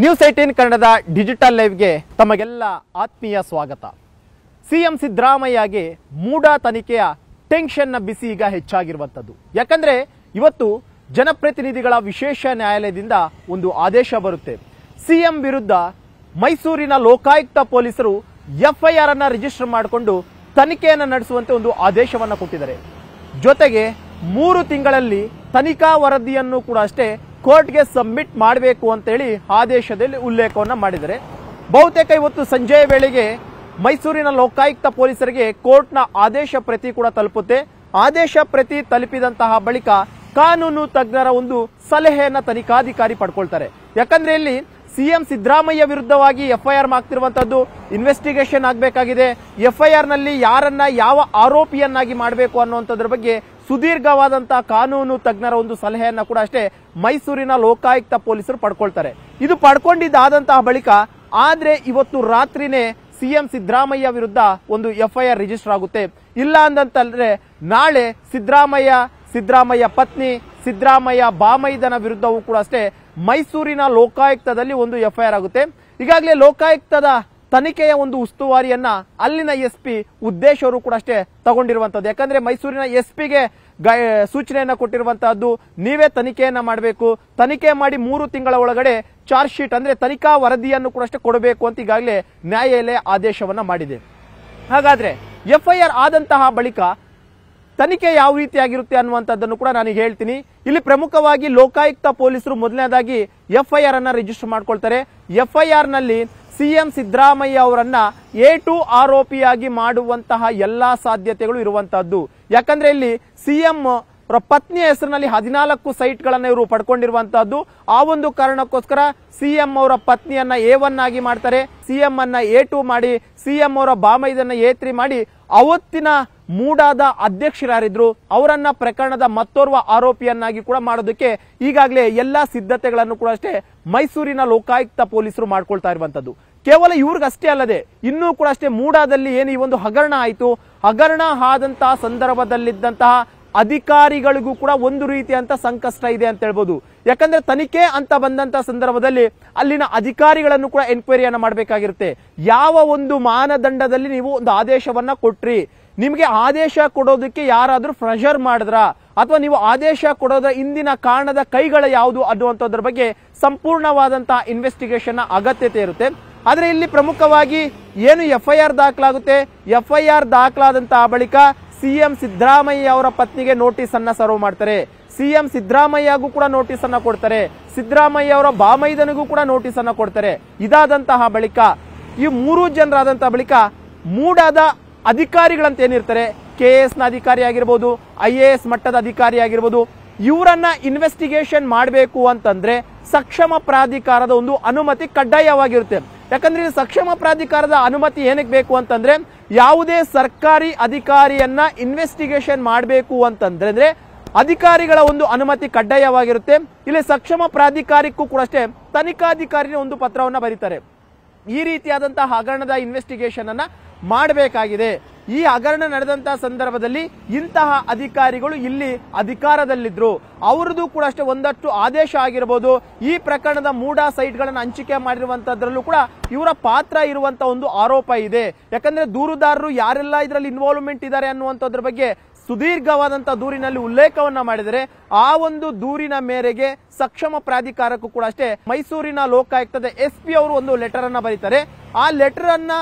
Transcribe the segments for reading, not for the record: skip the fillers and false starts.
News 18 ಕನ್ನಡದ digital ಲೈವ್ಗೆ ತಮಗೆಲ್ಲ ಆತ್ಮೀಯ ಸ್ವಾಗತ. ಸಿಎಂ ಸಿದ್ದರಾಮಯ್ಯಗೆ ಮೂಡಾ ತನಿಖೆಯ ಟೆನ್ಷನ್ನ ಬಿಸಿ ಈಗ ಹೆಚ್ಚಾಗಿರುವಂಥದ್ದು. ಯಾಕಂದ್ರೆ ಇವತ್ತು ಜನಪ್ರತಿನಿಧಿಗಳ ವಿಶೇಷ ನ್ಯಾಯಾಲಯದಿಂದ ಒಂದು ಆದೇಶ ಬರುತ್ತೆ. ಸಿಎಂ ವಿರುದ್ಧ ಮೈಸೂರಿನ ಲೋಕಾಯುಕ್ತ ಪೊಲೀಸರು ಎಫ್ಐಆರ್ ಅನ್ನ ರಿಜಿಸ್ಟರ್ ಮಾಡಿಕೊಂಡು ತನಿಖೆಯನ್ನು ನಡೆಸುವಂತೆ ಒಂದು ಆದೇಶವನ್ನು ಕೊಟ್ಟಿದ್ದಾರೆ. ಜೊತೆಗೆ 3 ತಿಂಗಳಲ್ಲಿ ತನಿಖಾ ವರದಿಯನ್ನು ಕೂಡ ಅಷ್ಟೇ ಕೋರ್ಟ್ಗೆ ಸಬ್ಮಿಟ್ ಮಾಡಬೇಕು ಅಂತೇಳಿ ಆದೇಶದಲ್ಲಿ ಉಲ್ಲೇಖವನ್ನು ಮಾಡಿದ್ದಾರೆ. ಬಹುತೇಕ ಇವತ್ತು ಸಂಜೆಯ ವೇಳೆಗೆ ಮೈಸೂರಿನ ಲೋಕಾಯುಕ್ತ ಪೊಲೀಸರಿಗೆ ಕೋರ್ಟ್ನ ಆದೇಶ ಪ್ರತಿ ಕೂಡ ತಲುಪುತ್ತೆ. ಆದೇಶ ಪ್ರತಿ ತಲುಪಿದಂತಹ ಬಳಿಕ ಕಾನೂನು ತಜ್ಞರ ಒಂದು ಸಲಹೆಯನ್ನ ತನಿಖಾಧಿಕಾರಿ ಪಡ್ಕೊಳ್ತಾರೆ. ಯಾಕಂದ್ರೆ ಇಲ್ಲಿ ಸಿಎಂ ಸಿದ್ದರಾಮಯ್ಯ ವಿರುದ್ಧವಾಗಿ ಎಫ್ಐಆರ್ ಆಗ್ತಿರುವಂತದ್ದು ಇನ್ವೆಸ್ಟಿಗೇಷನ್ ಆಗಬೇಕಾಗಿದೆ. ಎಫ್ಐಆರ್ ನಲ್ಲಿ ಯಾರನ್ನ ಯಾವ ಆರೋಪಿಯನ್ನಾಗಿ ಮಾಡಬೇಕು ಅನ್ನುವಂಥದ್ರ ಬಗ್ಗೆ ಸುದೀರ್ಘವಾದಂತಹ ಕಾನೂನು ತಜ್ಞರ ಒಂದು ಸಲಹೆಯನ್ನ ಕೂಡ ಅಷ್ಟೇ ಮೈಸೂರಿನ ಲೋಕಾಯುಕ್ತ ಪೊಲೀಸರು ಪಡ್ಕೊಳ್ತಾರೆ. ಇದು ಪಡ್ಕೊಂಡಿದ್ದಾದಂತಹ ಬಳಿಕ ಆದ್ರೆ ಇವತ್ತು ರಾತ್ರಿನೇ ಸಿಎಂ ಸಿದ್ದರಾಮಯ್ಯ ವಿರುದ್ಧ ಒಂದು ಎಫ್ಐಆರ್ ರಿಜಿಸ್ಟರ್ ಆಗುತ್ತೆ. ಇಲ್ಲ ಅಂತಂದ್ರೆ ನಾಳೆ ಸಿದ್ದರಾಮಯ್ಯ ಪತ್ನಿ ಸಿದ್ದರಾಮಯ್ಯ ಬಾಮೈದನ ವಿರುದ್ಧವೂ ಕೂಡ ಅಷ್ಟೇ ಮೈಸೂರಿನ ಲೋಕಾಯುಕ್ತದಲ್ಲಿ ಒಂದು ಎಫ್ಐಆರ್ ಆಗುತ್ತೆ. ಈಗಾಗಲೇ ಲೋಕಾಯುಕ್ತದ ತನಿಖೆಯ ಒಂದು ಉಸ್ತುವಾರಿಯನ್ನ ಅಲ್ಲಿನ ಎಸ್ಪಿ ಉದ್ದೇಶವರು ಕೂಡ ಅಷ್ಟೇ ತಗೊಂಡಿರುವಂತದ್ದು. ಯಾಕಂದ್ರೆ ಮೈಸೂರಿನ ಎಸ್ಪಿಗೆ ಸೂಚನೆಯನ್ನ ಕೊಟ್ಟಿರುವಂತಹದ್ದು, ನೀವೇ ತನಿಖೆಯನ್ನ ಮಾಡಬೇಕು, ತನಿಖೆ ಮಾಡಿ 3 ತಿಂಗಳ ಒಳಗಡೆ ಚಾರ್ಜ್ ಶೀಟ್ ಅಂದ್ರೆ ತನಿಖಾ ವರದಿಯನ್ನು ಕೂಡ ಅಷ್ಟೇ ಕೊಡಬೇಕು ಅಂತ ಈಗಾಗಲೇ ನ್ಯಾಯಾಲಯ ಆದೇಶವನ್ನ ಮಾಡಿದೆ. ಹಾಗಾದ್ರೆ ಎಫ್ಐಆರ್ ಆದಂತಹ ಬಳಿಕ ತನಿಖೆ ಯಾವ ರೀತಿಯಾಗಿರುತ್ತೆ ಅನ್ನುವಂಥದ್ದನ್ನು ಕೂಡ ನಾನು ಹೇಳ್ತೀನಿ. ಇಲ್ಲಿ ಪ್ರಮುಖವಾಗಿ ಲೋಕಾಯುಕ್ತ ಪೊಲೀಸರು ಮೊದಲನೇದಾಗಿ ಎಫ್ಐಆರ್ ಅನ್ನ ರಿಜಿಸ್ಟರ್ ಮಾಡ್ಕೊಳ್ತಾರೆ. ಎಫ್ಐಆರ್ ನಲ್ಲಿ ಸಿಎಂ ಸಿದ್ದರಾಮಯ್ಯ ಅವರನ್ನ A2 ಆರೋಪಿಯಾಗಿ ಮಾಡುವಂತಹ ಎಲ್ಲಾ ಸಾಧ್ಯತೆಗಳು ಇರುವಂತಹದ್ದು. ಯಾಕಂದ್ರೆ ಇಲ್ಲಿ ಸಿಎಂ ಪತ್ನಿಯ ಹೆಸರಿನಲ್ಲಿ 14 ಸೈಟ್ಗಳನ್ನ ಇವರು ಪಡ್ಕೊಂಡಿರುವಂತಹದ್ದು. ಆ ಒಂದು ಕಾರಣಕ್ಕೋಸ್ಕರ ಸಿಎಂ ಅವರ ಪತ್ನಿಯನ್ನ A1 ಆಗಿ ಮಾಡ್ತಾರೆ, ಸಿಎಂ ಅನ್ನ A2 ಮಾಡಿ, ಸಿಎಂ ಅವರ ಬಾಮೈದನ್ನ A3 ಮಾಡಿ ಅವತ್ತಿನ ಮೂಡಾದ ಅಧ್ಯಕ್ಷರಾರಿದ್ರು ಅವರನ್ನ ಪ್ರಕರಣದ ಮತ್ತೋರ್ವ ಆರೋಪಿಯನ್ನಾಗಿ ಕೂಡ ಮಾಡೋದಕ್ಕೆ ಈಗಾಗಲೇ ಎಲ್ಲಾ ಸಿದ್ಧತೆಗಳನ್ನು ಕೂಡ ಅಷ್ಟೇ ಮೈಸೂರಿನ ಲೋಕಾಯುಕ್ತ ಪೊಲೀಸರು ಮಾಡ್ಕೊಳ್ತಾ ಇರುವಂತದ್ದು. ಕೇವಲ ಇವ್ರಿಗಷ್ಟೇ ಅಲ್ಲದೆ ಇನ್ನೂ ಕೂಡ ಅಷ್ಟೇ ಮೂಡಾದಲ್ಲಿ ಏನು ಈ ಒಂದು ಹಗರಣ ಆಯಿತು, ಹಗರಣ ಆದಂತಹ ಸಂದರ್ಭದಲ್ಲಿದ್ದಂತಹ ಅಧಿಕಾರಿಗಳಿಗೂ ಕೂಡ ಒಂದು ರೀತಿಯಂತ ಸಂಕಷ್ಟ ಇದೆ ಅಂತ ಹೇಳ್ಬೋದು. ಯಾಕಂದ್ರೆ ತನಿಖೆ ಅಂತ ಬಂದಂತಹ ಸಂದರ್ಭದಲ್ಲಿ ಅಲ್ಲಿನ ಅಧಿಕಾರಿಗಳನ್ನು ಕೂಡ ಎನ್ಕ್ವೈರಿಯನ್ನ ಮಾಡಬೇಕಾಗಿರುತ್ತೆ. ಯಾವ ಒಂದು ಮಾನದಂಡದಲ್ಲಿ ನೀವು ಒಂದು ಆದೇಶವನ್ನ ಕೊಟ್ರಿ, ನಿಮಗೆ ಆದೇಶ ಕೊಡೋದಕ್ಕೆ ಯಾರಾದ್ರೂ ಪ್ರೆಷರ್ ಮಾಡಿದ್ರ, ಅಥವಾ ನೀವು ಆದೇಶ ಕೊಡೋದ ಹಿಂದಿನ ಕಾರಣದ ಕೈಗಳ ಯಾವುದು ಅನ್ನುವಂಥದ್ರ ಬಗ್ಗೆ ಸಂಪೂರ್ಣವಾದಂತಹ ಇನ್ವೆಸ್ಟಿಗೇಷನ್ ಅಗತ್ಯತೆ ಇರುತ್ತೆ. ಆದ್ರೆ ಇಲ್ಲಿ ಪ್ರಮುಖವಾಗಿ ಏನು ಎಫ್ಐಆರ್ ದಾಖಲಾಗುತ್ತೆ, ಎಫ್ಐಆರ್ ದಾಖಲಾದಂತಹ ಬಳಿಕ ಸಿಎಂ ಸಿದ್ದರಾಮಯ್ಯ ಅವರ ಪತ್ನಿಗೆ ನೋಟಿಸ್ ಅನ್ನ ಸರ್ವ್ ಮಾಡ್ತಾರೆ, ಸಿಎಂ ಸಿದ್ದರಾಮಯ್ಯಗೂ ಕೂಡ ನೋಟಿಸ್ ಅನ್ನ ಕೊಡ್ತಾರೆ, ಸಿದ್ದರಾಮಯ್ಯ ಅವರ ಬಾಮೈದನಿಗೂ ಕೂಡ ನೋಟಿಸ್ ಅನ್ನ ಕೊಡ್ತಾರೆ. ಇದಾದಂತಹ ಬಳಿಕ ಈ 3 ಜನರಾದಂತಹ ಬಳಿಕ ಮೂಡಾದ ಅಧಿಕಾರಿಗಳಂತ ಏನಿರ್ತಾರೆ, KS ನ ಅಧಿಕಾರಿ ಆಗಿರ್ಬೋದು, IAS ಮಟ್ಟದ ಅಧಿಕಾರಿ ಆಗಿರ್ಬೋದು, ಇವರನ್ನ ಇನ್ವೆಸ್ಟಿಗೇಷನ್ ಮಾಡಬೇಕು ಅಂತಂದ್ರೆ ಸಕ್ಷಮ ಪ್ರಾಧಿಕಾರದ ಒಂದು ಅನುಮತಿ ಕಡ್ಡಾಯವಾಗಿರುತ್ತೆ. ಯಾಕಂದ್ರೆ ಸಕ್ಷಮ ಪ್ರಾಧಿಕಾರದ ಅನುಮತಿ ಏನಕ್ಕೆ ಬೇಕು ಅಂತಂದ್ರೆ ಯಾವುದೇ ಸರ್ಕಾರಿ ಅಧಿಕಾರಿಯನ್ನ ಇನ್ವೆಸ್ಟಿಗೇಷನ್ ಮಾಡಬೇಕು ಅಂತಂದ್ರೆ ಅಧಿಕಾರಿಗಳ ಒಂದು ಅನುಮತಿ ಕಡ್ಡಾಯವಾಗಿರುತ್ತೆ. ಇಲ್ಲಿ ಸಕ್ಷಮ ಪ್ರಾಧಿಕಾರಕ್ಕೂ ಕೂಡ ಅಷ್ಟೇ ತನಿಖಾಧಿಕಾರಿನ ಒಂದು ಪತ್ರವನ್ನ ಬರೀತಾರೆ. ಈ ರೀತಿಯಾದಂತಹ ಹಗರಣದ ಇನ್ವೆಸ್ಟಿಗೇಷನ್ ಅನ್ನ ಮಾಡಬೇಕಾಗಿದೆ. ಈ ಹಗರಣ ನಡೆದಂತಹ ಸಂದರ್ಭದಲ್ಲಿ ಇಂತಹ ಅಧಿಕಾರಿಗಳು ಇಲ್ಲಿ ಅಧಿಕಾರದಲ್ಲಿದ್ರು, ಅವರದ್ದು ಕೂಡ ಅಷ್ಟೇ ಒಂದಷ್ಟು ಆದೇಶ ಆಗಿರಬಹುದು. ಈ ಪ್ರಕರಣದ ಮೂಡಾ ಸೈಟ್ಗಳನ್ನು ಹಂಚಿಕೆ ಮಾಡಿರುವಂತದ್ರಲ್ಲೂ ಕೂಡ ಇವರ ಪಾತ್ರ ಇರುವಂತ ಒಂದು ಆರೋಪ ಇದೆ. ಯಾಕಂದ್ರೆ ದೂರುದಾರರು ಯಾರೆಲ್ಲ ಇದರಲ್ಲಿ ಇನ್ವಾಲ್ವ್ಮೆಂಟ್ ಇದ್ದಾರೆ ಅನ್ನುವಂಥದ್ರ ಬಗ್ಗೆ ಸುದೀರ್ಘವಾದಂತಹ ದೂರಿನಲ್ಲಿ ಉಲ್ಲೇಖವನ್ನ ಮಾಡಿದರೆ ಆ ಒಂದು ದೂರಿನ ಮೇರೆಗೆ ಸಕ್ಷಮ ಪ್ರಾಧಿಕಾರಕ್ಕೂ ಕೂಡ ಅಷ್ಟೇ ಮೈಸೂರಿನ ಲೋಕಾಯುಕ್ತದ SP ಅವರು ಒಂದು ಲೆಟರ್ ಅನ್ನ ಬರೀತಾರೆ. ಆ ಲೆಟರ್ ಅನ್ನ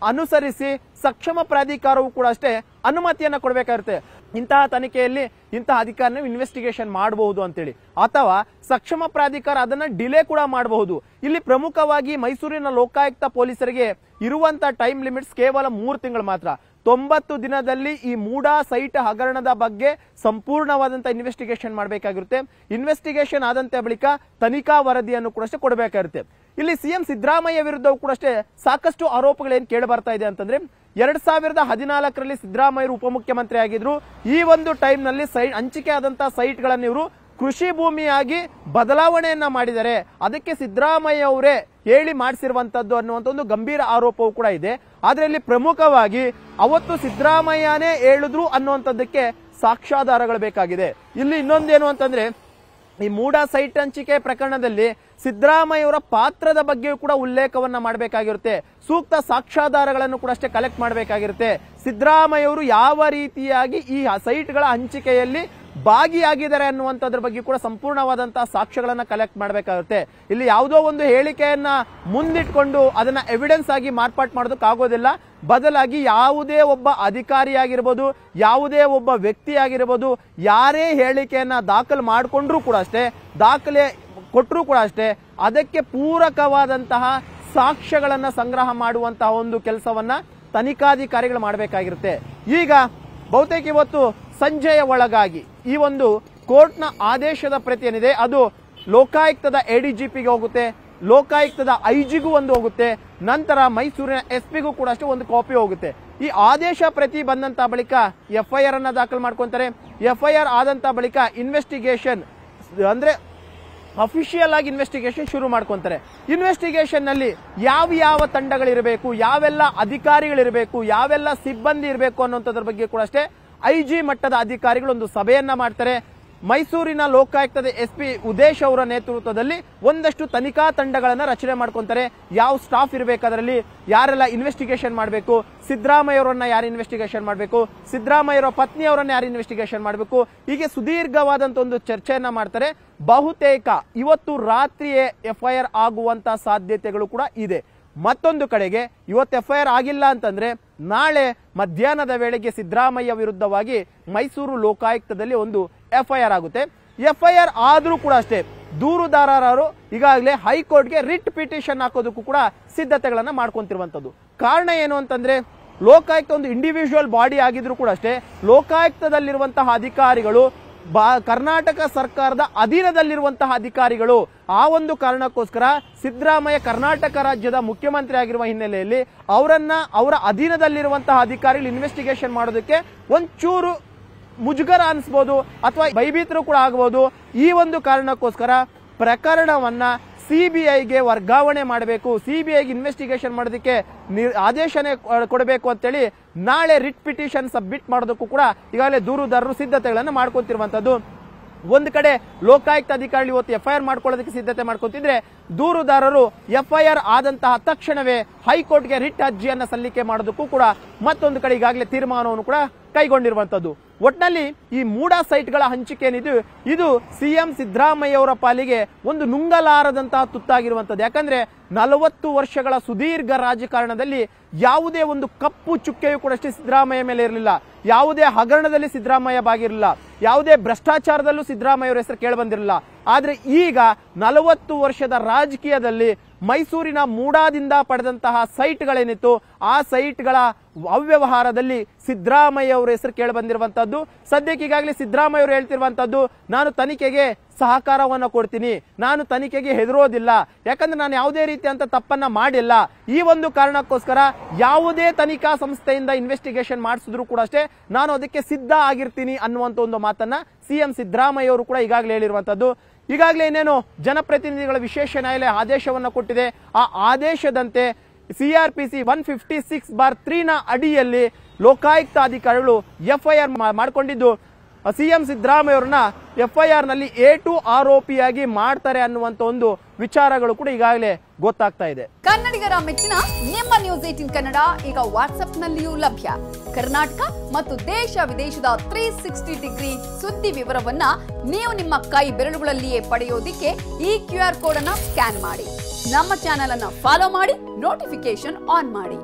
ಅನುಸರಿಸಿ ಸಕ್ಷಮ ಪ್ರಾಧಿಕಾರವು ಕೂಡ ಅಷ್ಟೇ ಅನುಮತಿಯನ್ನ ಕೊಡಬೇಕಾಗುತ್ತೆ. ಇಂತಹ ತನಿಖೆಯಲ್ಲಿ ಇಂತಹ ಅಧಿಕಾರಿನ ಇನ್ವೆಸ್ಟಿಗೇಷನ್ ಮಾಡಬಹುದು ಅಂತೇಳಿ, ಅಥವಾ ಸಕ್ಷಮ ಪ್ರಾಧಿಕಾರ ಅದನ್ನ ಡಿಲೇ ಕೂಡ ಮಾಡಬಹುದು. ಇಲ್ಲಿ ಪ್ರಮುಖವಾಗಿ ಮೈಸೂರಿನ ಲೋಕಾಯುಕ್ತ ಪೊಲೀಸರಿಗೆ ಇರುವಂತ ಟೈಮ್ ಲಿಮಿಟ್ಸ್ ಕೇವಲ 3 ತಿಂಗಳು ಮಾತ್ರ. 90 ದಿನದಲ್ಲಿ ಈ ಮೂಡಾ ಸೈಟ್ ಹಗರಣದ ಬಗ್ಗೆ ಸಂಪೂರ್ಣವಾದಂತಹ ಇನ್ವೆಸ್ಟಿಗೇಷನ್ ಮಾಡಬೇಕಾಗಿರುತ್ತೆ. ಇನ್ವೆಸ್ಟಿಗೇಷನ್ ಆದಂತ ಬಳಿಕ ತನಿಖಾ ವರದಿಯನ್ನು ಕೂಡ ಅಷ್ಟೇ ಕೊಡಬೇಕಾಗಿರುತ್ತೆ. ಇಲ್ಲಿ ಸಿಎಂ ಸಿದ್ದರಾಮಯ್ಯ ವಿರುದ್ಧವೂ ಕೂಡ ಅಷ್ಟೇ ಸಾಕಷ್ಟು ಆರೋಪಗಳೇನು ಕೇಳಿ ಬರ್ತಾ ಇದೆ ಅಂತಂದ್ರೆ 2014ರಲ್ಲಿ ಸಿದ್ದರಾಮಯ್ಯರು ಉಪಮುಖ್ಯಮಂತ್ರಿ ಆಗಿದ್ರು. ಈ ಒಂದು ಟೈಮ್ ನಲ್ಲಿ ಹಂಚಿಕೆ ಆದಂತಹ ಸೈಟ್ಗಳನ್ನು ಇವರು ಕೃಷಿ ಭೂಮಿಯಾಗಿ ಬದಲಾವಣೆಯನ್ನ ಮಾಡಿದ್ದಾರೆ, ಅದಕ್ಕೆ ಸಿದ್ದರಾಮಯ್ಯ ಅವರೇ ಹೇಳಿ ಮಾಡಿಸಿರುವಂತದ್ದು ಅನ್ನುವಂತ ಒಂದು ಗಂಭೀರ ಆರೋಪವೂ ಕೂಡ ಇದೆ. ಆದ್ರೆ ಇಲ್ಲಿ ಪ್ರಮುಖವಾಗಿ ಅವತ್ತು ಸಿದ್ದರಾಮಯ್ಯನೇ ಹೇಳಿದ್ರು ಅನ್ನುವಂಥದ್ದಕ್ಕೆ ಸಾಕ್ಷ್ಯಾಧಾರಗಳು ಬೇಕಾಗಿದೆ. ಇಲ್ಲಿ ಇನ್ನೊಂದೇನು ಅಂತಂದ್ರೆ ಈ ಮೂಡಾ ಸೈಟ್ ಹಂಚಿಕೆ ಪ್ರಕರಣದಲ್ಲಿ ಸಿದ್ದರಾಮಯ್ಯವರ ಪಾತ್ರದ ಬಗ್ಗೆಯೂ ಕೂಡ ಉಲ್ಲೇಖವನ್ನ ಮಾಡಬೇಕಾಗಿರುತ್ತೆ. ಸೂಕ್ತ ಸಾಕ್ಷ್ಯಾಧಾರಗಳನ್ನು ಕೂಡ ಅಷ್ಟೇ ಕಲೆಕ್ಟ್ ಮಾಡಬೇಕಾಗಿರುತ್ತೆ. ಸಿದ್ದರಾಮಯ್ಯವರು ಯಾವ ರೀತಿಯಾಗಿ ಈ ಸೈಟ್ಗಳ ಹಂಚಿಕೆಯಲ್ಲಿ ಭಾಗಿಯಾಗಿದ್ದಾರೆ ಅನ್ನುವಂಥದ್ರ ಬಗ್ಗೆ ಕೂಡ ಸಂಪೂರ್ಣವಾದಂತಹ ಸಾಕ್ಷ್ಯಗಳನ್ನ ಕಲೆಕ್ಟ್ ಮಾಡಬೇಕಾಗುತ್ತೆ. ಇಲ್ಲಿ ಯಾವುದೋ ಒಂದು ಹೇಳಿಕೆಯನ್ನ ಮುಂದಿಟ್ಕೊಂಡು ಅದನ್ನ ಎವಿಡೆನ್ಸ್ ಆಗಿ ಮಾರ್ಪಾಟ್ ಮಾಡೋದಕ್ಕಾಗೋದಿಲ್ಲ. ಬದಲಾಗಿ ಯಾವುದೇ ಒಬ್ಬ ಅಧಿಕಾರಿಯಾಗಿರ್ಬೋದು, ಯಾವುದೇ ಒಬ್ಬ ವ್ಯಕ್ತಿ ಆಗಿರ್ಬೋದು, ಯಾರೇ ಹೇಳಿಕೆಯನ್ನ ದಾಖಲು ಮಾಡಿಕೊಂಡ್ರೂ ಕೂಡ ಅಷ್ಟೇ, ದಾಖಲೆ ಕೊಟ್ಟರೂ ಕೂಡ ಅಷ್ಟೇ, ಅದಕ್ಕೆ ಪೂರಕವಾದಂತಹ ಸಾಕ್ಷ್ಯಗಳನ್ನ ಸಂಗ್ರಹ ಮಾಡುವಂತಹ ಒಂದು ಕೆಲಸವನ್ನ ತನಿಖಾಧಿಕಾರಿಗಳು ಮಾಡಬೇಕಾಗಿರುತ್ತೆ. ಈಗ ಬಹುತೇಕ ಇವತ್ತು ಸಂಜೆಯ ಒಳಗಾಗಿ ಈ ಒಂದು ಕೋರ್ಟ್ನ ಆದೇಶದ ಪ್ರತಿ ಏನಿದೆ ಅದು ಲೋಕಾಯುಕ್ತದ ಎಡಿಜಿಪಿಗೆ ಹೋಗುತ್ತೆ, ಲೋಕಾಯುಕ್ತದ ಐಜಿಗೂ ಒಂದು ಹೋಗುತ್ತೆ, ನಂತರ ಮೈಸೂರಿನ ಎಸ್ಪಿಗೂ ಕೂಡ ಅಷ್ಟೇ ಒಂದು ಕಾಪಿ ಹೋಗುತ್ತೆ. ಈ ಆದೇಶ ಪ್ರತಿ ಬಂದಂತ ಬಳಿಕ ಎಫ್ಐಆರ್ ಅನ್ನ ದಾಖಲು ಮಾಡ್ಕೊಂತಾರೆ. ಎಫ್ಐಆರ್ ಆದಂತ ಬಳಿಕ ಇನ್ವೆಸ್ಟಿಗೇಷನ್ ಅಂದ್ರೆ ಅಫಿಷಿಯಲ್ ಆಗಿ ಇನ್ವೆಸ್ಟಿಗೇಷನ್ ಶುರು ಮಾಡ್ಕೊಂತಾರೆ. ಇನ್ವೆಸ್ಟಿಗೇಷನ್ ನಲ್ಲಿ ಯಾವ ತಂಡಗಳಿರಬೇಕು, ಯಾವೆಲ್ಲ ಅಧಿಕಾರಿಗಳಿರಬೇಕು, ಯಾವೆಲ್ಲ ಸಿಬ್ಬಂದಿ ಇರಬೇಕು ಅನ್ನೋಂಥದ್ರ ಬಗ್ಗೆ ಕೂಡ ಅಷ್ಟೇ ಐಜಿ ಮಟ್ಟದ ಅಧಿಕಾರಿಗಳು ಒಂದು ಸಭೆಯನ್ನ ಮಾಡ್ತಾರೆ. ಮೈಸೂರಿನ ಲೋಕಾಯುಕ್ತದ ಎಸ್ಪಿ ಉದೇಶ್ ಅವರ ನೇತೃತ್ವದಲ್ಲಿ ಒಂದಷ್ಟು ತನಿಖಾ ತಂಡಗಳನ್ನ ರಚನೆ ಮಾಡ್ಕೊಂತಾರೆ. ಯಾವ ಸ್ಟಾಫ್ ಇರಬೇಕು, ಅದರಲ್ಲಿ ಯಾರೆಲ್ಲ ಇನ್ವೆಸ್ಟಿಗೇಷನ್ ಮಾಡಬೇಕು, ಸಿದ್ದರಾಮಯ್ಯವರನ್ನ ಯಾರು ಇನ್ವೆಸ್ಟಿಗೇಷನ್ ಮಾಡಬೇಕು, ಸಿದ್ದರಾಮಯ್ಯವರ ಪತ್ನಿಯವರನ್ನ ಯಾರು ಇನ್ವೆಸ್ಟಿಗೇಷನ್ ಮಾಡಬೇಕು, ಹೀಗೆ ಸುದೀರ್ಘವಾದಂತ ಒಂದು ಚರ್ಚೆಯನ್ನ ಮಾಡ್ತಾರೆ. ಬಹುತೇಕ ಇವತ್ತು ರಾತ್ರಿಯೇ ಎಫ್ಐಆರ್ ಆಗುವಂತ ಸಾಧ್ಯತೆಗಳು ಕೂಡ ಇದೆ. ಮತ್ತೊಂದು ಕಡೆಗೆ ಇವತ್ತು ಎಫ್ಐಆರ್ ಆಗಿಲ್ಲ ಅಂತಂದ್ರೆ ನಾಳೆ ಮಧ್ಯಾಹ್ನದ ವೇಳೆಗೆ ಸಿದ್ದರಾಮಯ್ಯ ವಿರುದ್ಧವಾಗಿ ಮೈಸೂರು ಲೋಕಾಯುಕ್ತದಲ್ಲಿ ಒಂದು ಎಫ್ಐಆರ್ ಆಗುತ್ತೆ. ಎಫ್ಐಆರ್ ಆದ್ರೂ ಕೂಡ ಅಷ್ಟೇ ದೂರುದಾರರು ಈಗಾಗಲೇ ಹೈಕೋರ್ಟ್ಗೆ ರಿಟ್ ಪಿಟಿಷನ್ ಹಾಕೋದಕ್ಕೂ ಕೂಡ ಸಿದ್ಧತೆಗಳನ್ನ ಮಾಡ್ಕೊಂತಿರುವಂತದ್ದು. ಕಾರಣ ಏನು ಅಂತಂದ್ರೆ ಲೋಕಾಯುಕ್ತ ಒಂದು ಇಂಡಿವಿಜುವಲ್ ಬಾಡಿ ಆಗಿದ್ರು ಕೂಡ ಅಷ್ಟೇ ಲೋಕಾಯುಕ್ತದಲ್ಲಿರುವಂತಹ ಅಧಿಕಾರಿಗಳು ಕರ್ನಾಟಕ ಸರ್ಕಾರದ ಅಧೀನದಲ್ಲಿರುವಂತಹ ಅಧಿಕಾರಿಗಳು. ಆ ಒಂದು ಕಾರಣಕ್ಕೋಸ್ಕರ ಸಿದ್ದರಾಮಯ್ಯ ಕರ್ನಾಟಕ ರಾಜ್ಯದ ಮುಖ್ಯಮಂತ್ರಿ ಆಗಿರುವ ಹಿನ್ನೆಲೆಯಲ್ಲಿ ಅವರ ಅಧೀನದಲ್ಲಿರುವಂತಹ ಅಧಿಕಾರಿಗಳು ಇನ್ವೆಸ್ಟಿಗೇಷನ್ ಮಾಡೋದಕ್ಕೆ ಒಂಚೂರು ಮುಜುಗರ ಅನಿಸಬಹುದು ಅಥವಾ ಭಯಭೀತರು ಕೂಡ ಆಗಬಹುದು. ಈ ಒಂದು ಕಾರಣಕ್ಕೋಸ್ಕರ ಪ್ರಕರಣವನ್ನ ಸಿಬಿಐಗೆ ವರ್ಗಾವಣೆ ಮಾಡಬೇಕು, ಸಿಬಿಐಗೆ ಇನ್ವೆಸ್ಟಿಗೇಷನ್ ಮಾಡೋದಕ್ಕೆ ಆದೇಶನೇ ಕೊಡಬೇಕು ಅಂತೇಳಿ ನಾಳೆ ರಿಟ್ ಪಿಟಿಷನ್ ಸಬ್ಮಿಟ್ ಮಾಡೋದಕ್ಕೂ ಕೂಡ ಈಗಾಗಲೇ ದೂರುದಾರರು ಸಿದ್ಧತೆಗಳನ್ನು ಮಾಡ್ಕೊಂತಿರುವಂತದ್ದು. ಒಂದು ಕಡೆ ಲೋಕಾಯುಕ್ತ ಅಧಿಕಾರಿ ಇವತ್ತು ಎಫ್ಐಆರ್ ಮಾಡ್ಕೊಳ್ಳೋದಕ್ಕೆ ಸಿದ್ಧತೆ ಮಾಡ್ಕೊಂತಿದ್ರೆ, ದೂರುದಾರರು ಎಫ್ಐಆರ್ ಆದಂತಹ ತಕ್ಷಣವೇ ಹೈಕೋರ್ಟ್ಗೆ ರಿಟ್ ಅರ್ಜಿಯನ್ನ ಸಲ್ಲಿಕೆ ಮಾಡೋದಕ್ಕೂ ಕೂಡ ಮತ್ತೊಂದು ಕಡೆ ಈಗಾಗಲೇ ತೀರ್ಮಾನವನ್ನು ಕೂಡ ಕೈಗೊಂಡಿರುವಂತದ್ದು. ಒಟ್ನಲ್ಲಿ ಈ ಮೂಡ ಸೈಟ್ಗಳ ಹಂಚಿಕೆ ಏನಿದೆ ಇದು ಸಿಎಂ ಸಿದ್ದರಾಮಯ್ಯ ಅವರ ಪಾಲಿಗೆ ಒಂದು ನುಂಗಲಾರದಂತಹ ತುತ್ತಾಗಿರುವಂತದ್ದು. ಯಾಕಂದ್ರೆ 40 ವರ್ಷಗಳ ಸುದೀರ್ಘ ರಾಜಕಾರಣದಲ್ಲಿ ಯಾವುದೇ ಒಂದು ಕಪ್ಪು ಚುಕ್ಕೆಯೂ ಕೂಡ ಅಷ್ಟೇ ಸಿದ್ದರಾಮಯ್ಯ ಮೇಲೆ ಇರಲಿಲ್ಲ. ಯಾವುದೇ ಹಗರಣದಲ್ಲಿ ಸಿದ್ದರಾಮಯ್ಯ ಭಾಗಿರಲಿಲ್ಲ, ಯಾವುದೇ ಭ್ರಷ್ಟಾಚಾರದಲ್ಲೂ ಸಿದ್ದರಾಮಯ್ಯ ಅವರ ಹೆಸರು ಕೇಳಿ ಬಂದಿರಲಿಲ್ಲ. ಆದ್ರೆ ಈಗ 40 ವರ್ಷದ ರಾಜಕೀಯದಲ್ಲಿ ಮೈಸೂರಿನ ಮೂಡಾದಿಂದ ಪಡೆದಂತಹ ಸೈಟ್ಗಳೇನಿತ್ತು ಆ ಸೈಟ್ಗಳ ಅವ್ಯವಹಾರದಲ್ಲಿ ಸಿದ್ದರಾಮಯ್ಯ ಅವರ ಹೆಸರು ಕೇಳಿ ಬಂದಿರುವಂತದ್ದು. ಸದ್ಯಕ್ಕೆ ಈಗಾಗಲೇ ಸಿದ್ದರಾಮಯ್ಯ ಅವರು ಹೇಳ್ತಿರುವಂತದ್ದು, ನಾನು ತನಿಖೆಗೆ ಸಹಕಾರವನ್ನು ಕೊಡ್ತೀನಿ, ನಾನು ತನಿಖೆಗೆ ಹೆದರೋದಿಲ್ಲ, ಯಾಕಂದ್ರೆ ನಾನು ಯಾವುದೇ ರೀತಿಯಂತ ತಪ್ಪನ್ನ ಮಾಡಿಲ್ಲ. ಈ ಒಂದು ಕಾರಣಕ್ಕೋಸ್ಕರ ಯಾವುದೇ ತನಿಖಾ ಸಂಸ್ಥೆಯಿಂದ ಇನ್ವೆಸ್ಟಿಗೇಷನ್ ಮಾಡಿಸಿದ್ರು ಕೂಡ ಅಷ್ಟೇ ನಾನು ಅದಕ್ಕೆ ಸಿದ್ಧ ಆಗಿರ್ತೀನಿ ಅನ್ನುವಂತ ಒಂದು ಮಾತನ್ನ ಸಿಎಂ ಸಿದ್ದರಾಮಯ್ಯ ಅವರು ಕೂಡ ಈಗಾಗಲೇ ಹೇಳಿರುವಂತದ್ದು. ಈಗಾಗಲೇ ಇನ್ನೇನು ಜನಪ್ರತಿನಿಧಿಗಳ ವಿಶೇಷ ನ್ಯಾಯಾಲಯ ಆದೇಶವನ್ನು ಕೊಟ್ಟಿದೆ. ಆ ಆದೇಶದಂತೆ ಸಿಆರ್ಪಿಸಿ 156/3 ನ ಅಡಿಯಲ್ಲಿ ಲೋಕಾಯುಕ್ತ ಅಧಿಕಾರಿಗಳು ಎಫ್ಐಆರ್ ಮಾಡಿಕೊಂಡಿದ್ದು ಸಿಎಂ ಸಿದ್ದರಾಮಯ್ಯ ಅವರನ್ನ ಎಫ್ಐಆರ್ ನಲ್ಲಿ A2 ಆರೋಪಿಯಾಗಿ ಮಾಡ್ತಾರೆ ಅನ್ನುವಂತ ಒಂದು ವಿಚಾರಗಳು ಕೂಡ ಈಗಾಗಲೇ ಗೊತ್ತಾಗ್ತಾ ಇದೆ. ಕನ್ನಡಿಗರ ಮೆಚ್ಚಿನ ನಿಮ್ಮ ನ್ಯೂಸ್ 18 ಕನ್ನಡ ಈಗ ವಾಟ್ಸ್ಆಪ್ ನಲ್ಲಿಯೂ ಲಭ್ಯ. ಕರ್ನಾಟಕ ಮತ್ತು ದೇಶ ವಿದೇಶದ 360 ಡಿಗ್ರಿ ಸುದ್ದಿ ವಿವರವನ್ನ ನೀವು ನಿಮ್ಮ ಕೈ ಬೆರಳುಗಳಲ್ಲಿಯೇ ಪಡೆಯೋದಿಕ್ಕೆ ಈ QR ಕೋಡ್ ಅನ್ನ ಸ್ಕ್ಯಾನ್ ಮಾಡಿ. ನಮ್ಮ ಚಾನೆಲ್ ಅನ್ನ ಫಾಲೋ ಮಾಡಿ, ನೋಟಿಫಿಕೇಶನ್ ಆನ್ ಮಾಡಿ.